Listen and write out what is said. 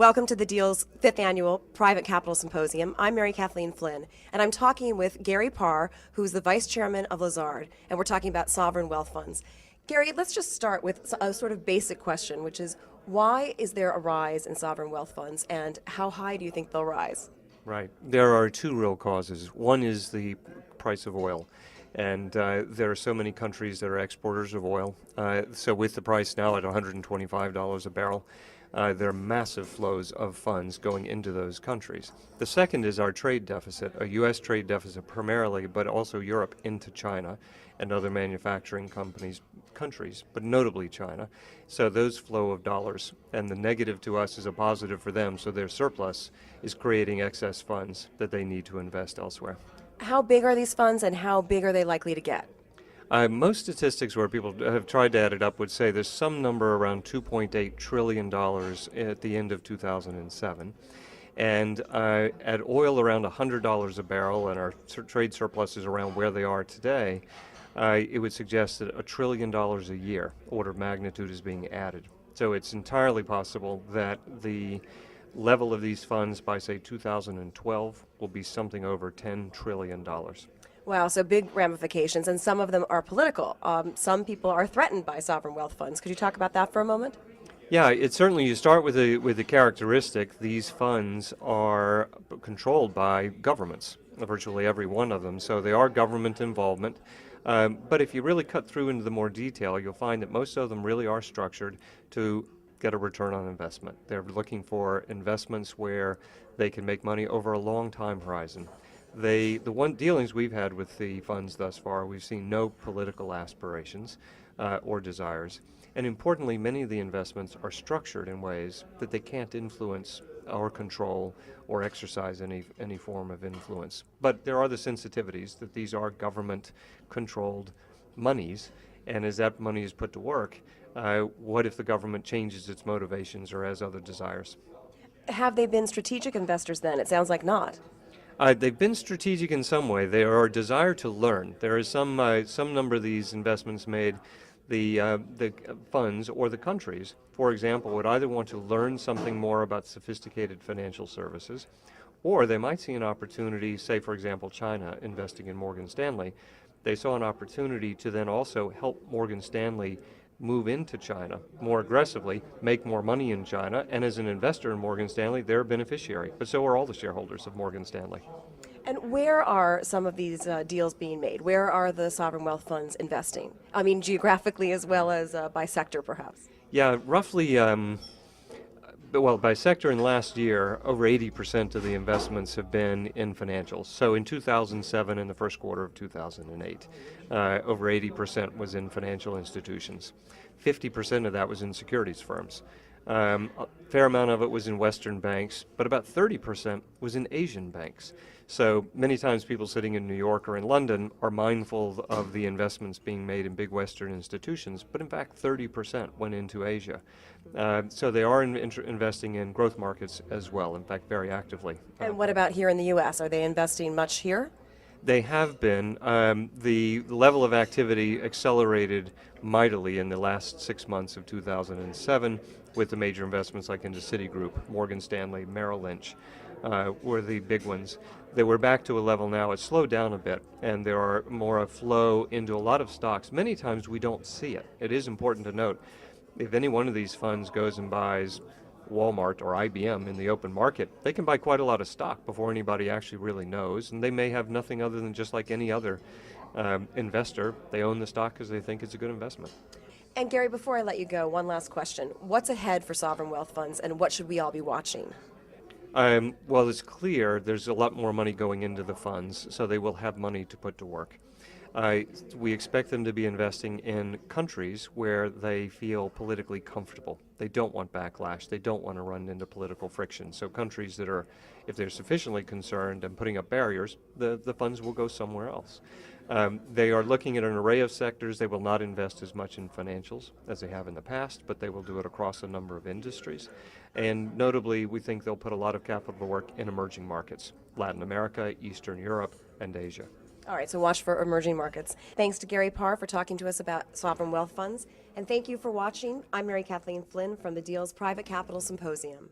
Welcome to the Deal's 5th Annual Private Capital Symposium. I'm Mary Kathleen Flynn, and I'm talking with Gary Parr, who's the Vice Chairman of Lazard, and we're talking about sovereign wealth funds. Gary, let's just start with a sort of basic question, which is, why is there a rise in sovereign wealth funds, and how high do you think they'll rise? Right. There are two real causes. One is the price of oil. And there are so many countries that are exporters of oil. So with the price now at $125 a barrel, there are massive flows of funds going into those countries. The second is our trade deficit, a U.S. trade deficit primarily, but also Europe into China and other manufacturing countries, but notably China. So those flow of dollars, and the negative to us is a positive for them, so their surplus is creating excess funds that they need to invest elsewhere. How big are these funds, and how big are they likely to get? Most statistics where people have tried to add it up would say there's some number around $2.8 trillion at the end of 2007. And at oil around $100 a barrel and our trade surpluses around where they are today, it would suggest that $1 trillion a year, order of magnitude, is being added. So it's entirely possible that the level of these funds by, say, 2012 will be something over $10 trillion. Wow, so big ramifications, and some of them are political. Some people are threatened by sovereign wealth funds. Could you talk about that for a moment? Yeah, it's certainly, you start with the characteristic, these funds are controlled by governments, virtually every one of them, so they are government involvement. But if you really cut through into the more detail, you'll find that most of them really are structured to get a return on investment. They're looking for investments where they can make money over a long time horizon. The one dealings we've had with the funds thus far, we've seen no political aspirations or desires. And importantly, many of the investments are structured in ways that they can't influence or control or exercise any form of influence. But there are the sensitivities that these are government-controlled monies, and as that money is put to work, what if the government changes its motivations or has other desires? Have they been strategic investors then? It sounds like not. They've been strategic in some way. They are a desire to learn. There is some number of these investments made. The funds or the countries, for example, would either want to learn something more about sophisticated financial services, or they might see an opportunity, say, for example, China investing in Morgan Stanley. They saw an opportunity to then also help Morgan Stanley move into China more aggressively, make more money in China, and as an investor in Morgan Stanley, they're a beneficiary, but so are all the shareholders of Morgan Stanley. And where are some of these deals being made? Where are the sovereign wealth funds investing? I mean, geographically as well as by sector, perhaps. Yeah, roughly, well, by sector in last year, over 80% of the investments have been in financials. So in 2007 and the first quarter of 2008, over 80% was in financial institutions. 50% of that was in securities firms. A fair amount of it was in Western banks, but about 30% was in Asian banks. So many times people sitting in New York or in London are mindful of the investments being made in big Western institutions, but in fact 30% went into Asia. So they are investing in growth markets as well, in fact very actively. And what about here in the U.S.? Are they investing much here? They have been. The level of activity accelerated mightily in the last 6 months of 2007 with the major investments like into Citigroup, Morgan Stanley, Merrill Lynch were the big ones. They were back to a level now. It's slowed down a bit, and there are more a flow into a lot of stocks. Many times we don't see it. It is important to note, if any one of these funds goes and buys Walmart or IBM in the open market, they can buy quite a lot of stock before anybody actually really knows, and they may have nothing other than just like any other investor. They own the stock because they think it's a good investment. And Gary, before I let you go, one last question. What's ahead for sovereign wealth funds, and what should we all be watching? Well, it's clear there's a lot more money going into the funds, so they will have money to put to work. We expect them to be investing in countries where they feel politically comfortable. They don't want backlash. They don't want to run into political friction. So countries that are, if they're sufficiently concerned and putting up barriers, the funds will go somewhere else. They are looking at an array of sectors. They will not invest as much in financials as they have in the past, but they will do it across a number of industries. And notably, we think they'll put a lot of capital to work in emerging markets, Latin America, Eastern Europe, and Asia. All right, so watch for emerging markets. Thanks to Gary Parr for talking to us about sovereign wealth funds. And thank you for watching. I'm Mary Kathleen Flynn from the Deal's Private Capital Symposium.